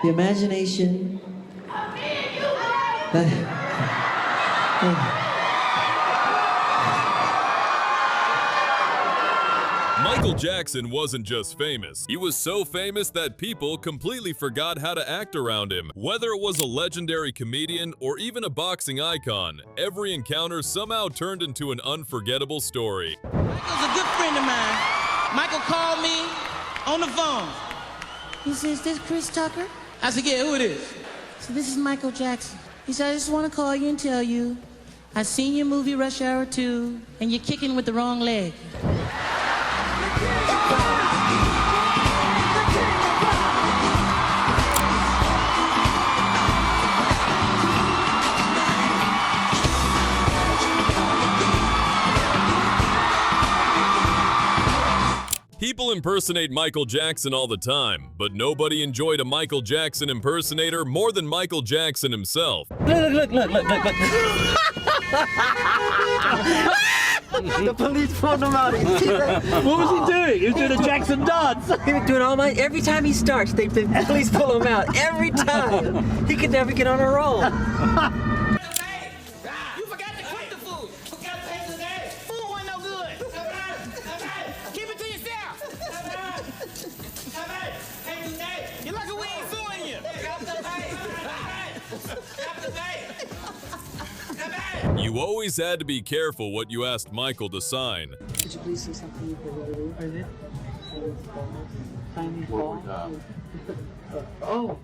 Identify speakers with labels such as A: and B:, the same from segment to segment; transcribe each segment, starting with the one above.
A: The imagination.
B: Michael Jackson wasn't just famous. He was so famous that people completely forgot how to act around him. Whether it was a legendary comedian or even a boxing icon, every encounter somehow turned into an unforgettable story.
C: Michael's a good friend of mine. Michael called me on the phone.
D: He said, "Is this Chris Tucker?"
C: I said, "Yeah, who it is?"
D: So this is Michael Jackson. He said, "I just want to call you and tell you, I seen your movie Rush Hour 2, and you're kicking with the wrong leg."
B: People impersonate Michael Jackson all the time, but nobody enjoyed a Michael Jackson impersonator more than Michael Jackson himself.
E: Look. The police pulled him out.
F: What was he doing? He was doing a Jackson dance.
E: He was doing every time he starts, the police pull him out. Every time. He could never get on a roll.
B: You always had to be careful what you asked Michael to sign.
A: Could you please say something you could read?
E: Oh,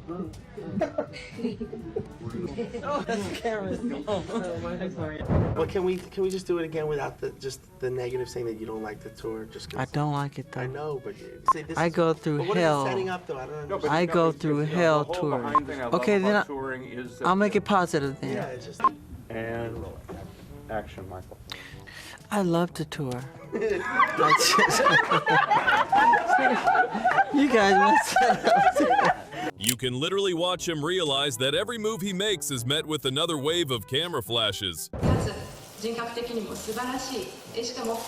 E: that's Karen. I'm sorry.
G: Well, can we just do it again without the negative saying that you don't like the tour?
E: I don't like it though.
G: I know, but see,
E: I go through
G: but what
E: hell.
G: Is it setting up though? I don't understand.
E: I go through hell touring. Okay, then I'll make it positive then.
G: Yeah, it's just.
H: And action, Michael.
E: I love to tour. You guys must.
B: You can literally watch him realize that every move he makes is met with another wave of camera flashes.
I: 人格的にも素晴らしい、しかも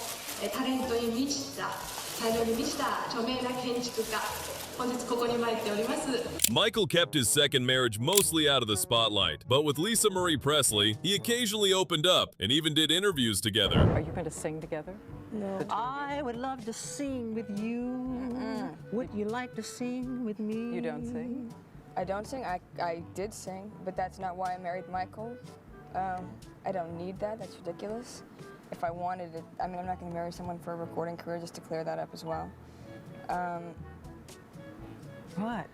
I: タレントに満ちた、才能に満ちた著名な建築家。本日ここに参っております。
B: Michael kept his second marriage mostly out of the spotlight, but with Lisa Marie Presley, he occasionally opened up and even did interviews together.
J: Are you going to sing together?
D: No. I would love to sing with you. Would you like to sing with me?
J: You don't sing?
K: I don't sing. I did sing, but that's not why I married Michael. I don't need that. That's ridiculous. If I wanted it, I mean, I'm not going to marry someone for a recording career, just to clear that up as well.
J: What?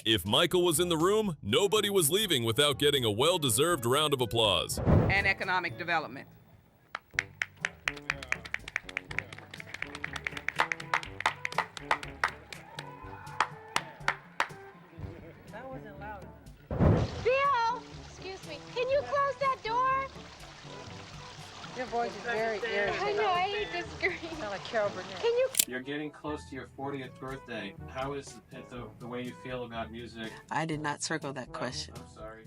B: If Michael was in the room, nobody was leaving without getting a well-deserved round of applause.
L: And economic development.
D: That wasn't loud enough.
M: Bill! Excuse me. Can you close that door?
K: Your voice is very irritating.
M: I know, I hate this scream.
K: You sound like Carol Burnett.
M: Can you?
H: You're getting close to your 40th birthday. How is the way you feel about music?
E: I did not circle that question.
H: I'm sorry.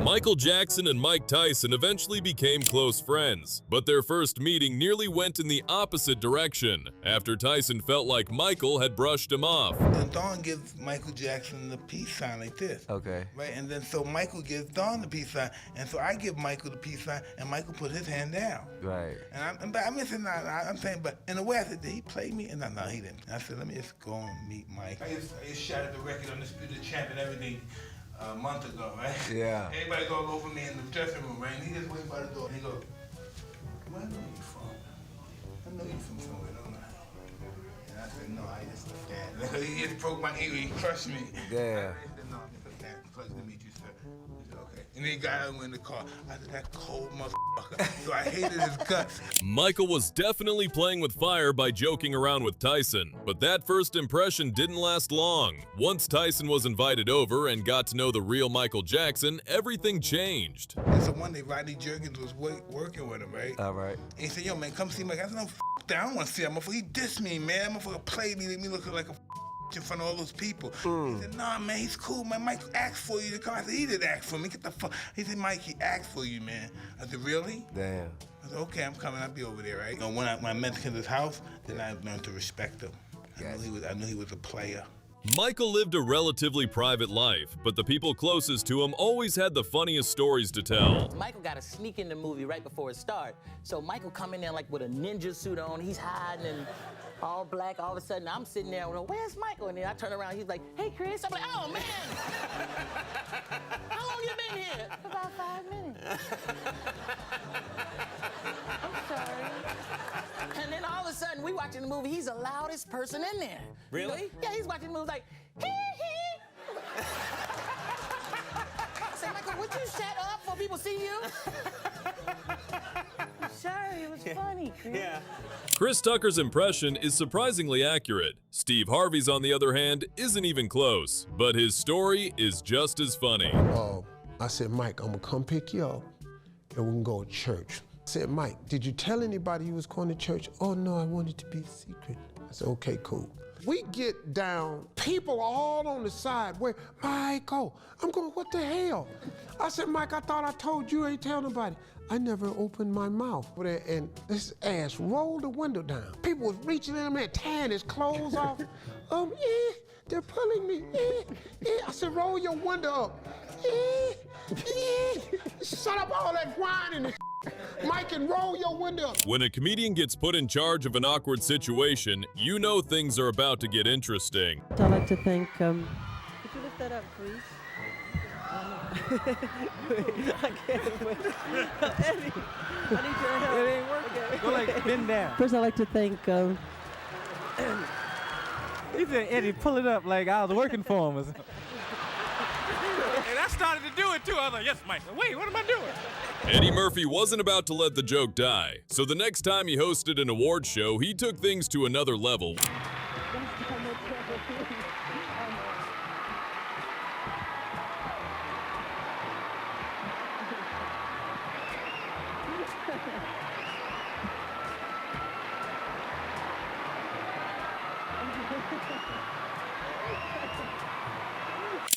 B: Michael Jackson and Mike Tyson eventually became close friends, but their first meeting nearly went in the opposite direction after Tyson felt like Michael had brushed him off.
N: Then Dawn gives Michael Jackson the peace sign like this.
E: Okay.
N: Right, and then so Michael gives Dawn the peace sign, and so I give Michael the peace sign, and Michael put his hand down.
E: Right.
N: And I'm saying, but in a way I said, did he play me? And no, he didn't. I said, let me just go and meet Mike. I just shattered the record, Undisputed Champ and everything. A month ago, right?
E: Yeah.
N: Everybody's all over me in the dressing room, right? And he just went by the door and he goes, where I know you from? I know you from somewhere, don't I? And I said, no, I just a fan. He just broke my ego, he crushed me.
E: Yeah.
N: I said, no, I'm just a fan. Pleasure to meet you, sir. He said, okay. And then he got out and went in the car. I said, that cold motherfucker. So I hated his guts.
B: Michael was definitely playing with fire by joking around with Tyson, but that first impression didn't last long. Once Tyson was invited over and got to know the real Michael Jackson, everything changed.
N: And so one day, Rodney Jerkins was working with him, right?
E: All right.
N: And he said, yo, man, come see Mike. I said, no, that. I don't want to see that motherfucker. He dissed me, man. That motherfucker played me, made me look like a in front of all those people. He said, nah, man, he's cool, man. Mike asked for you to come. I said, he didn't ask for me. Get the fuck. He said, Mike, he asked for you, man. I said, really?
E: Damn.
N: I said, okay, I'm coming. I'll be over there, right? When I met him at his house, then I learned to respect him. I knew he was a player.
B: Michael lived a relatively private life, but the people closest to him always had the funniest stories to tell.
C: Michael got to sneak in the movie right before it starts. So Michael come in there like with a ninja suit on. He's hiding and all black. All of a sudden, I'm sitting there, well, where's Michael? And then I turn around, he's like, hey, Chris. I'm like, oh, man. How long you been here?
D: About 5 minutes. I'm sorry.
C: And then all of a sudden, we watching the movie, he's the loudest person in there.
E: Really?
C: Yeah, he's watching the movie like, hee hee. I said, Michael, would you shut up before people see you?
D: I'm sorry, it was funny, Chris.
E: Yeah.
B: Chris Tucker's impression is surprisingly accurate. Steve Harvey's, on the other hand, isn't even close, but his story is just as funny.
O: I said, Mike, I'm gonna come pick you up and we can go to church. I said, Mike, did you tell anybody you was going to church? Oh no, I wanted to be a secret. I said, okay, cool. We get down, people all on the side where, Michael, I'm going, what the hell? I said, Mike, I thought I told you, ain't tell nobody. I never opened my mouth. And this ass rolled the window down. People was reaching in there, tearing his clothes off. They're pulling me. I said, roll your window up. Shut up all that whining and Mike, and roll your window up.
B: When a comedian gets put in charge of an awkward situation, you know things are about to get interesting.
A: I'd like to thank, could you lift that up, please? I can't wait. Eddie, I need your help.
F: It ain't working.
A: Okay.
F: Go like, bend down.
A: First, I'd like to thank,
F: He said, Eddie, pull it up like I was working for him or something. And I started to do it too. I was like, yes, Mike. Wait, what am I doing?
B: Eddie Murphy wasn't about to let the joke die, so the next time he hosted an award show, he took things to another level.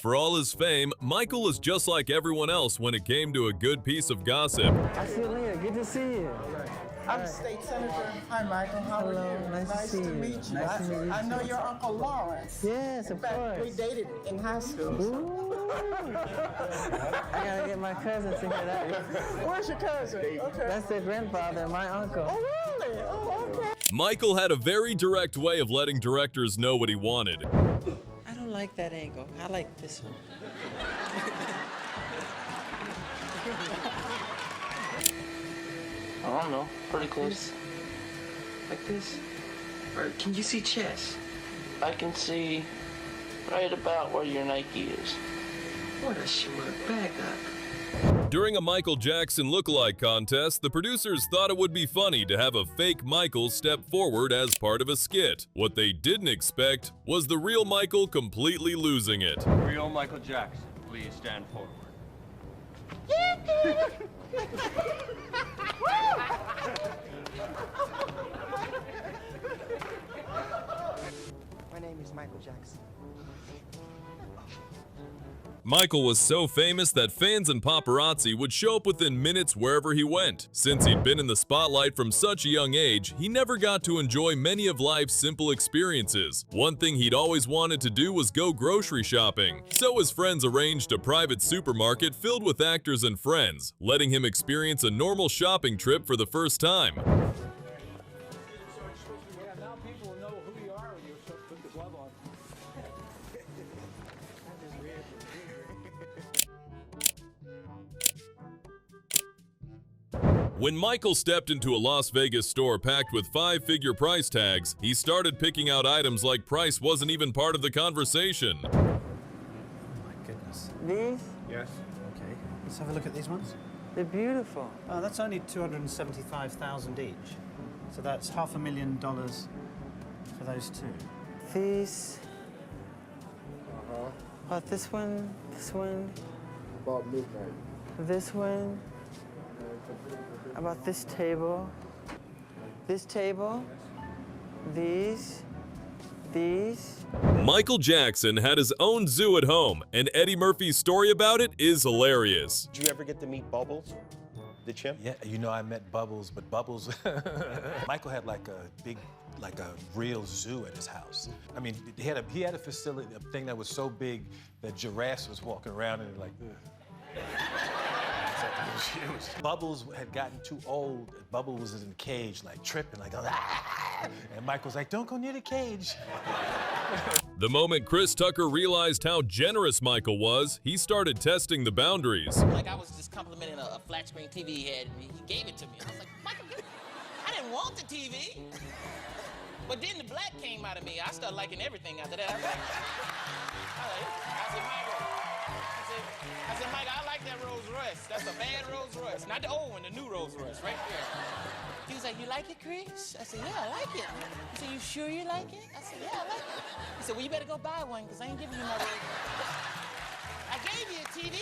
B: For all his fame, Michael is just like everyone else when it came to a good piece of gossip.
E: I see you later. Good to see you.
P: I'm State Senator. Hi, Michael. How are you?
E: Nice to see you.
P: Meet you.
E: Nice to meet you
P: I know
E: too.
P: your Uncle Lawrence.
E: Yes, of course.
P: We dated in high school.
E: I gotta get my cousin to hear that.
P: Where's your cousin? Okay.
E: That's their grandfather, my uncle.
P: Oh, really? Oh, okay.
B: Michael had a very direct way of letting directors know what he wanted.
A: I don't like that angle. I like this one.
Q: I don't know, pretty close. Like this? Or can you see chest? I can see right about where your Nike is. What a short back up.
B: During a Michael Jackson lookalike contest, the producers thought it would be funny to have a fake Michael step forward as part of a skit. What they didn't expect was the real Michael completely losing it.
H: Real Michael Jackson, please stand forward.
P: My name is Michael Jackson.
B: Michael was so famous that fans and paparazzi would show up within minutes wherever he went. Since he'd been in the spotlight from such a young age, he never got to enjoy many of life's simple experiences. One thing he'd always wanted to do was go grocery shopping. So his friends arranged a private supermarket filled with actors and friends, letting him experience a normal shopping trip for the first time.
F: Now people know who you are when you put the glove on.
B: When Michael stepped into a Las Vegas store packed with 5-figure price tags, he started picking out items like price wasn't even part of the conversation.
R: My goodness.
E: These?
R: Yes. Okay. Let's have a look at these ones.
E: They're beautiful.
R: That's only $275,000 each. So that's $500,000 for those two.
E: These. About this one,
G: About midnight.
E: this one. About this table, these.
B: Michael Jackson had his own zoo at home, and Eddie Murphy's story about it is hilarious.
S: Did you ever get to meet Bubbles, the chimp?
T: Yeah, you know, I met Bubbles, but Bubbles, Michael had like a big
S: like a real zoo at his house. I mean, he had a facility, a thing that was so big that giraffes was walking around and like, Bubbles had gotten too old. Bubbles was in the cage, like tripping, like, ah! And Michael's like, don't go near the cage.
B: The moment Chris Tucker realized how generous Michael was, he started testing the boundaries.
C: Like I was just complimenting a flat screen TV he had, and he gave it to me. I was like, Michael, I didn't want the TV. But then the black came out of me. I started liking everything after that. I said, Mike, I like that Rolls Royce. That's a bad Rolls Royce. Not the old one, the new Rolls Royce, right there. He was like, you like it, Chris? I said, yeah, I like it. He said, you sure you like it? I said, yeah, I like it. He said, well, you better go buy one, because I ain't giving you my Rolls Royce. I gave you a TV.